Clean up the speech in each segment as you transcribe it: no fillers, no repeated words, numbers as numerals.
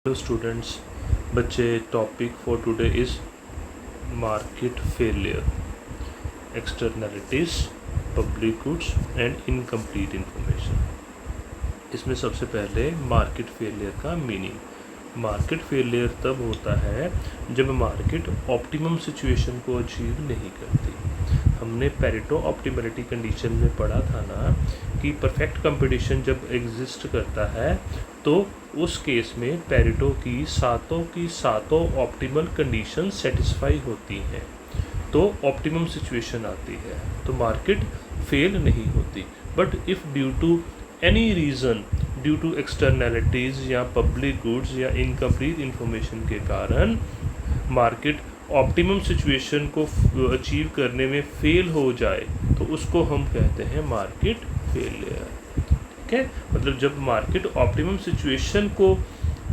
Hello students, बच्चे topic for today is market failure, externalities, public goods and incomplete information. इसमें सबसे पहले market failure का meaning. Market failure तब होता है जब मार्केट ऑप्टिमम सिचुएशन को अचीव नहीं करती। हमने पेरेटो ऑप्टिमलिटी कंडीशन में पढ़ा था ना कि परफेक्ट कंपटीशन जब एग्जिस्ट करता है तो उस केस में पेरेटो की सातों ऑप्टिमल कंडीशन सेटिस्फाई होती हैं तो ऑप्टिमम सिचुएशन आती है, तो मार्केट फेल नहीं होती। But if due to any reason, due to externalities या पब्लिक गुड्स या इनकम्प्लीट इंफॉर्मेशन के कारण मार्केट ऑप्टिमम सिचुएशन को अचीव करने में फेल हो जाए तो उसको हम कहते हैं मार्केट फेलियर। ठीक है, मतलब जब मार्केट ऑप्टिमम सिचुएशन को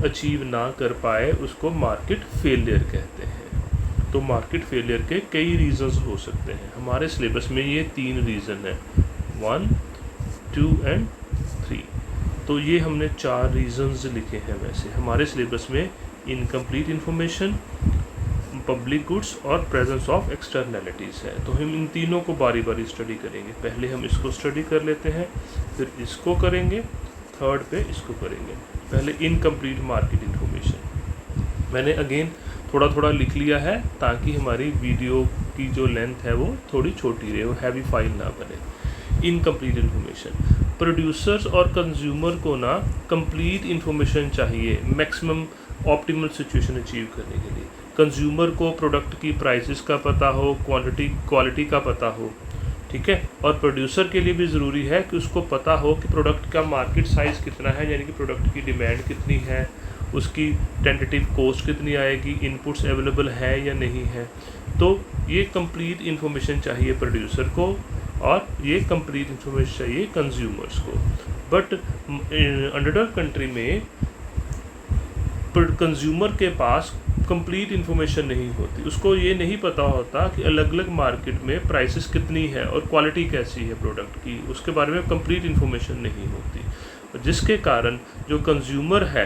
अचीव ना कर पाए उसको मार्केट फेलियर कहते हैं। तो मार्केट फेलियर के कई रीज़न्स हो सकते हैं। हमारे सिलेबस में ये 3 रीज़न है, 1, 2 एंड 3। तो ये हमने 4 रीज़न्स लिखे हैं। वैसे हमारे सिलेबस में इनकम्प्लीट इंफॉर्मेशन, पब्लिक गुड्स और प्रेजेंस ऑफ एक्सटर्नैलिटीज़ है। तो हम इन तीनों को बारी बारी स्टडी करेंगे। पहले हम इसको स्टडी कर लेते हैं, फिर इसको करेंगे, थर्ड पे इसको करेंगे। पहले इनकम्प्लीट मार्केट इंफॉर्मेशन मैंने अगेन थोड़ा थोड़ा लिख लिया है ताकि हमारी वीडियो की जो लेंथ है वो थोड़ी छोटी रहे, वो हैवी फाइल ना बने। इनकम्प्लीट इंफॉर्मेशन, प्रोड्यूसर्स और कंज्यूमर को ना कंप्लीट इंफॉर्मेशन चाहिए मैक्सिमम ऑप्टिमल सिचुएशन अचीव करने के लिए। कंज्यूमर को प्रोडक्ट की प्राइसेस का पता हो, क्वालिटी का पता हो, ठीक है। और प्रोड्यूसर के लिए भी ज़रूरी है कि उसको पता हो कि प्रोडक्ट का मार्केट साइज़ कितना है, यानी कि प्रोडक्ट की डिमांड कितनी है, उसकी टेंटेटिव कॉस्ट कितनी आएगी, इनपुट्स अवेलेबल है या नहीं है। तो ये कंप्लीट इन्फॉर्मेशन चाहिए प्रोड्यूसर को और ये कंप्लीट इन्फॉर्मेशन चाहिए कंज्यूमर्स को। बट अनडेवलप्ड कंट्री में कंज्यूमर के पास कंप्लीट इन्फॉर्मेशन नहीं होती, उसको ये नहीं पता होता कि अलग अलग मार्केट में प्राइसेस कितनी है और क्वालिटी कैसी है प्रोडक्ट की, उसके बारे में कंप्लीट इन्फॉर्मेशन नहीं होती। जिसके कारण जो कंज्यूमर है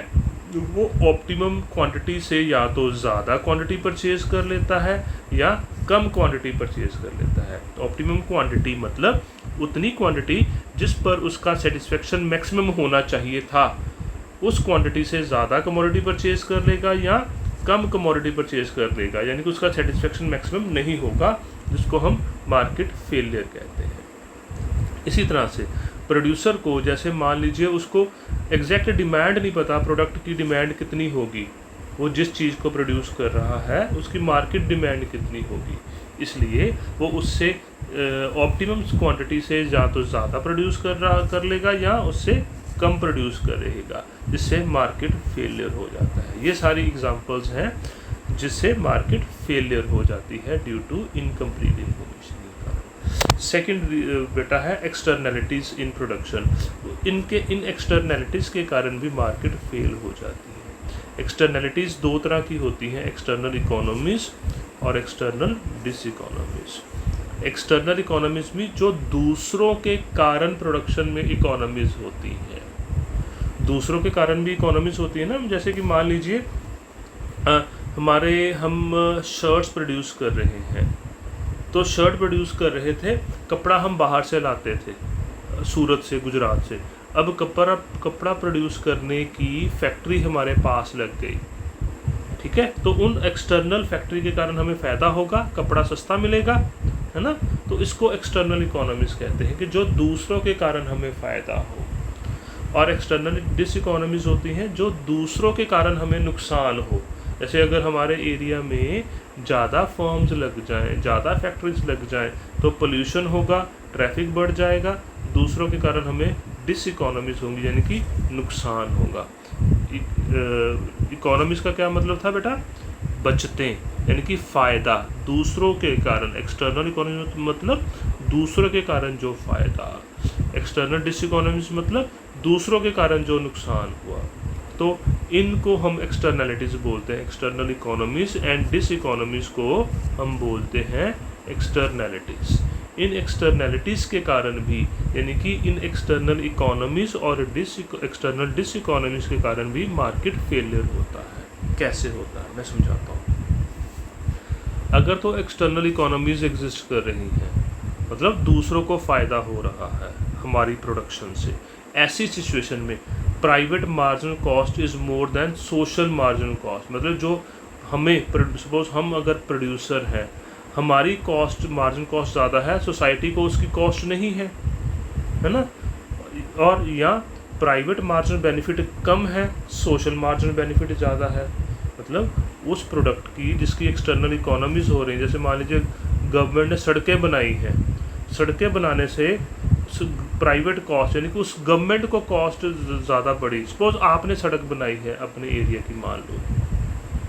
वो ऑप्टिमम क्वांटिटी से या तो ज़्यादा क्वांटिटी परचेज़ कर लेता है या कम क्वांटिटी परचेज़ कर लेता है। ऑप्टिमम क्वांटिटी मतलब उतनी क्वांटिटी जिस पर उसका सेटिस्फेक्शन मैक्सिमम होना चाहिए था, उस क्वांटिटी से ज़्यादा कमोडिटी परचेज़ कर लेगा या कम कमोडिटी परचेज़ कर लेगा, यानी कि उसका सेटिस्फेक्शन मैक्सिमम नहीं होगा, जिसको हम मार्केट फेलियर कहते हैं। इसी तरह से प्रोड्यूसर को, जैसे मान लीजिए उसको एग्जैक्ट डिमांड नहीं पता, प्रोडक्ट की डिमांड कितनी होगी, वो जिस चीज़ को प्रोड्यूस कर रहा है उसकी मार्केट डिमांड कितनी होगी, इसलिए वो उससे ऑप्टिमम क्वांटिटी से या तो ज़्यादा प्रोड्यूस कर लेगा या उससे कम प्रोड्यूस करेगा, जिससे मार्केट फेलियर हो जाता है। ये सारी एग्जांपल्स हैं जिससे मार्केट फेलियर हो जाती है ड्यू टू इनकम्प्लीट इंफॉर्मेशन के कारण। सेकेंड बेटा है externalities in production. In externalities के कारण भी मार्केट फेल हो जाती है। एक्सटर्नैलिटीज़ 2 तरह की होती हैं, एक्सटर्नल इकोनॉमीज़ और एक्सटर्नल डिसइकोनॉमीज़। एक्सटर्नल इकोनॉमीज़ भी जो दूसरों के कारण प्रोडक्शन में इकोनॉमीज़ होती हैं। दूसरों के कारण भी इकोनॉमीज़ होती है ना, जैसे कि मान लीजिए हम शर्ट्स प्रोड्यूस कर रहे हैं, तो शर्ट प्रोड्यूस कर रहे थे, कपड़ा हम बाहर से लाते थे, सूरत से, गुजरात से। अब कपड़ा प्रोड्यूस करने की फैक्ट्री हमारे पास लग गई, ठीक है, तो उन एक्सटर्नल फैक्ट्री के कारण हमें फ़ायदा होगा, कपड़ा सस्ता मिलेगा, है ना। तो इसको एक्सटर्नल इकोनॉमीज़ कहते हैं कि जो दूसरों के कारण हमें फ़ायदा हो। और एक्सटर्नल डिसइकोनॉमीज़ होती हैं जो दूसरों के कारण हमें नुकसान हो। जैसे अगर हमारे एरिया में ज़्यादा फर्म्स लग जाएं, ज़्यादा फैक्ट्रीज लग जाएं, तो पोल्यूशन होगा, ट्रैफिक बढ़ जाएगा, दूसरों के कारण हमें डिसइकोनॉमीज़ होंगी, यानी कि नुकसान होगा। इकोनॉमीज़ का क्या मतलब था बेटा? बचतें, यानी कि फ़ायदा दूसरों के कारण। एक्सटर्नल इकोनॉमी मतलब दूसरों के कारण जो फ़ायदा, एक्सटर्नल डिसइकोनॉमीज़ मतलब दूसरों के कारण जो नुकसान हुआ। तो इनको हम एक्सटर्नैलिटीज़ बोलते हैं। एक्सटर्नल इकोनॉमीज़ एंड डिसइकोनॉमीज़ को हम बोलते हैं एक्सटर्नैलिटीज़। इन एक्सटर्नैलिटीज़ के कारण भी, यानी कि इन एक्सटर्नल इकोनॉमीज़ और एक्सटर्नल डिस इकोनॉमीज़ के कारण भी मार्केट फेलियर होता है। कैसे होता है मैं समझाता हूँ। अगर तो एक्सटर्नल इकोनॉमीज़ एग्जिस्ट कर रही हैं, मतलब दूसरों को फ़ायदा हो रहा है हमारी प्रोडक्शन से, ऐसी सिचुएशन में private marginal cost is more than social marginal cost. मतलब जो हमें, सपोज हम अगर प्रोड्यूसर हैं, हमारी कॉस्ट मार्जिन कॉस्ट ज़्यादा है, सोसाइटी को उसकी कॉस्ट नहीं है ना। और या प्राइवेट मार्जिनल बेनिफिट कम है, सोशल मार्जिनल बेनिफिट ज़्यादा है। मतलब उस प्रोडक्ट की जिसकी एक्सटर्नल इकोनॉमीज़ हो रही हैं, जैसे मान लीजिए गवर्नमेंट ने सड़कें बनाई हैं, सड़कें बनाने से प्राइवेट कॉस्ट, यानी कि उस गवर्नमेंट को कॉस्ट ज़्यादा बढ़ी। सपोज आपने सड़क बनाई है अपने एरिया की, मान लो,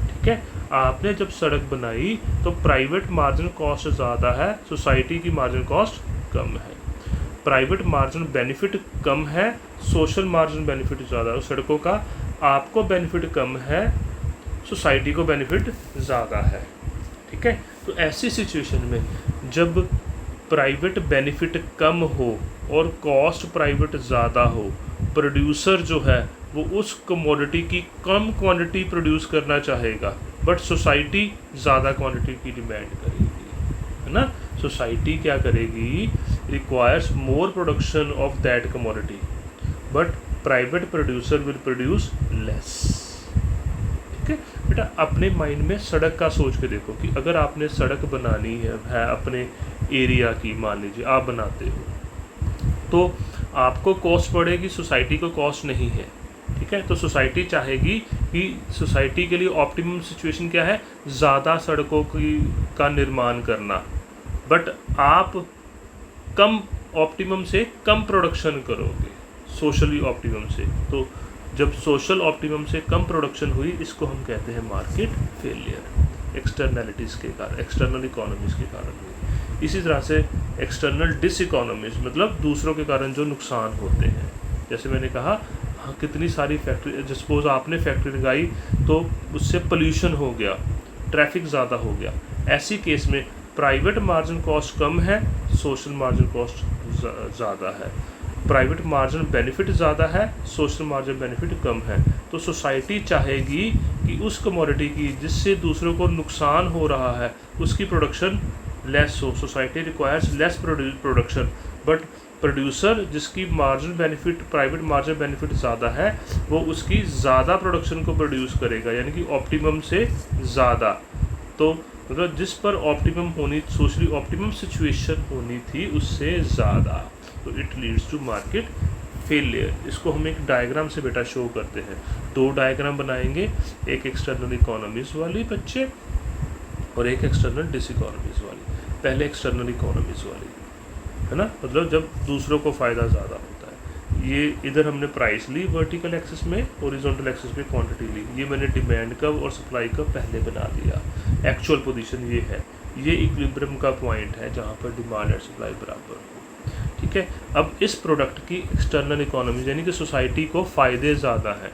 ठीक है, आपने जब सड़क बनाई तो प्राइवेट मार्जिन कॉस्ट ज़्यादा है, सोसाइटी की मार्जिन कॉस्ट कम है। प्राइवेट मार्जिन बेनिफिट कम है, सोशल मार्जिन बेनिफिट ज़्यादा है। सड़कों का आपको बेनिफिट कम है, सोसाइटी को बेनिफिट ज़्यादा है, ठीक है। तो ऐसी सिचुएशन में जब प्राइवेट बेनिफिट कम हो और कॉस्ट प्राइवेट ज़्यादा हो, प्रोड्यूसर जो है वो उस कमोडिटी की कम क्वांटिटी प्रोड्यूस करना चाहेगा, बट सोसाइटी ज़्यादा क्वांटिटी की डिमांड करेगी, है ना। सोसाइटी क्या करेगी, requires more production of that commodity, but private producer will produce less, ठीक है। बेटा अपने माइंड में सड़क का सोच के देखो कि अगर आपने सड़क बनानी है अपने एरिया की, मान लीजिए आप बनाते हो, तो आपको कॉस्ट पड़ेगी, सोसाइटी को कॉस्ट नहीं है, ठीक है। तो सोसाइटी चाहेगी कि सोसाइटी के लिए ऑप्टिमम सिचुएशन क्या है, ज़्यादा सड़कों का निर्माण करना, बट आप कम ऑप्टिमम से कम प्रोडक्शन करोगे, सोशली ऑप्टिमम से। तो जब सोशल ऑप्टिमम से कम प्रोडक्शन हुई, इसको हम कहते हैं मार्केट फेलियर, एक्सटर्नैलिटीज़ के कारण, एक्सटर्नल इकोनॉमीज़ के कारण हुई। इसी तरह से एक्सटर्नल डिस इकोनॉमीज़, मतलब दूसरों के कारण जो नुकसान होते हैं, जैसे मैंने कहा कितनी सारी फैक्ट्री, सपोज आपने फैक्ट्री लगाई तो उससे पोल्यूशन हो गया, ट्रैफिक ज़्यादा हो गया। ऐसी केस में प्राइवेट मार्जिन कॉस्ट कम है, सोशल मार्जिन कॉस्ट ज़्यादा है। प्राइवेट मार्जिन बेनिफिट ज़्यादा है, सोशल मार्जिन बेनिफिट कम है। तो सोसाइटी चाहेगी कि उस कमोडिटी की जिससे दूसरों को नुकसान हो रहा है उसकी प्रोडक्शन लेस हो। Society requires less production, but producer जिसकी margin benefit, private margin benefit ज़्यादा है, वो उसकी ज़्यादा प्रोडक्शन को प्रोड्यूस करेगा, यानी कि ऑप्टिमम से ज़्यादा। तो मतलब जिस पर ऑप्टिमम होनी, सोशली ऑप्टिमम सिचुएशन होनी थी, उससे ज़्यादा। तो it leads to market failure. इसको हम एक डायग्राम से बेटा शो करते हैं। दो डायग्राम बनाएंगे, एक एक्सटर्नल इकोनॉमीज़ वाली बच्चे और एक एक्सटर्नल डिस इकोनॉमीज़ वाली। पहले एक्सटर्नल इकोनॉमीज़ वाली, है ना, मतलब जब दूसरों को फ़ायदा ज़्यादा होता है। ये इधर हमने प्राइस ली वर्टिकल एक्सिस में, हॉरिजॉन्टल एक्सिस में क्वांटिटी ली। ये मैंने डिमांड कर्व और सप्लाई कर्व पहले बना लिया। एक्चुअल पोजीशन ये है, ये इक्विलिब्रियम का पॉइंट है जहाँ पर डिमांड और सप्लाई बराबर हो, ठीक है। अब इस प्रोडक्ट की एक्सटर्नल इकोनॉमी, यानी कि सोसाइटी को फ़ायदे ज़्यादा हैं,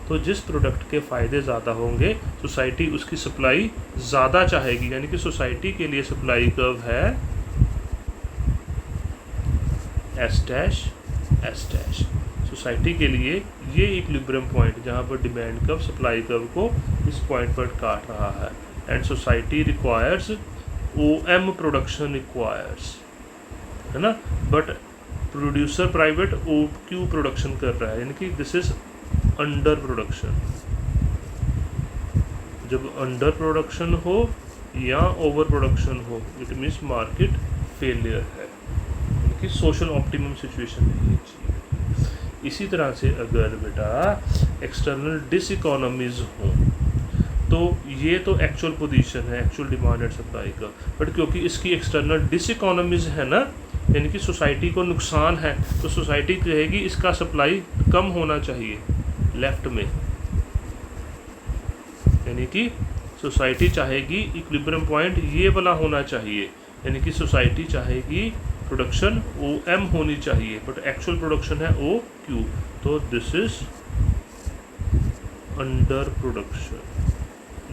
तो जिस प्रोडक्ट के फ़ायदे ज़्यादा होंगे सोसाइटी उसकी सप्लाई ज़्यादा चाहेगी, यानी कि सोसाइटी के लिए सप्लाई कर्व है S dash S dash. Society के लिए ये इक्विलिब्रियम पॉइंट जहाँ पर डिमांड कर्व सप्लाई कर्व को इस पॉइंट पर काट रहा है, and society requires OM production requires, है ना, but producer private OQ production कर रहा है, यानी कि दिस इज अंडर प्रोडक्शन। जब अंडर प्रोडक्शन हो या ओवर प्रोडक्शन हो, इट मीन्स मार्केट फेलियर है, यानी कि सोशल ऑप्टिमम सिचुएशन नहीं चाहिए। इसी तरह से अगर बेटा एक्सटर्नल डिस इकोनॉमीज हों, तो ये तो एक्चुअल पोजीशन है, एक्चुअल डिमांड एंड सप्लाई का, बट क्योंकि इसकी एक्सटर्नल डिस इकोनॉमीज है ना, यानी कि सोसाइटी को नुकसान है, तो सोसाइटी कहेगी इसका सप्लाई कम होना चाहिए लेफ्ट में, यानी कि सोसाइटी चाहेगी इक्विलिब्रियम पॉइंट ये वाला होना चाहिए, यानी कि सोसाइटी चाहेगी प्रोडक्शन OM होनी चाहिए, बट एक्चुअल प्रोडक्शन है OQ, तो दिस इज अंडर प्रोडक्शन,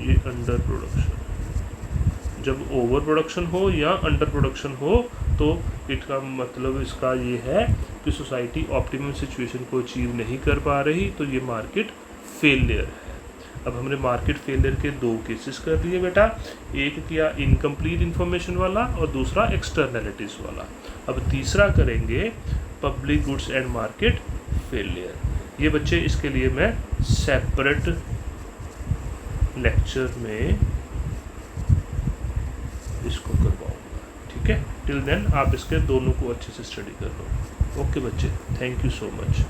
ये अंडर प्रोडक्शन। जब ओवर प्रोडक्शन हो या अंडर प्रोडक्शन हो तो इसका मतलब इसका ये है कि सोसाइटी ऑप्टिमम सिचुएशन को अचीव नहीं कर पा रही, तो ये मार्केट फेलियर है। अब हमने मार्केट फेलियर के 2 केसेस कर लिए बेटा, एक किया इनकम्प्लीट इन्फॉर्मेशन वाला और दूसरा एक्सटर्नैलिटीज़ वाला। अब तीसरा करेंगे public goods and market failure. ये बच्चे इसके लिए मैं सेपरेट लेक्चर में इसको करवाऊंगा, ठीक है। टिल देन आप इसके दोनों को अच्छे से स्टडी कर लो। ओके बच्चे, थैंक यू सो मच।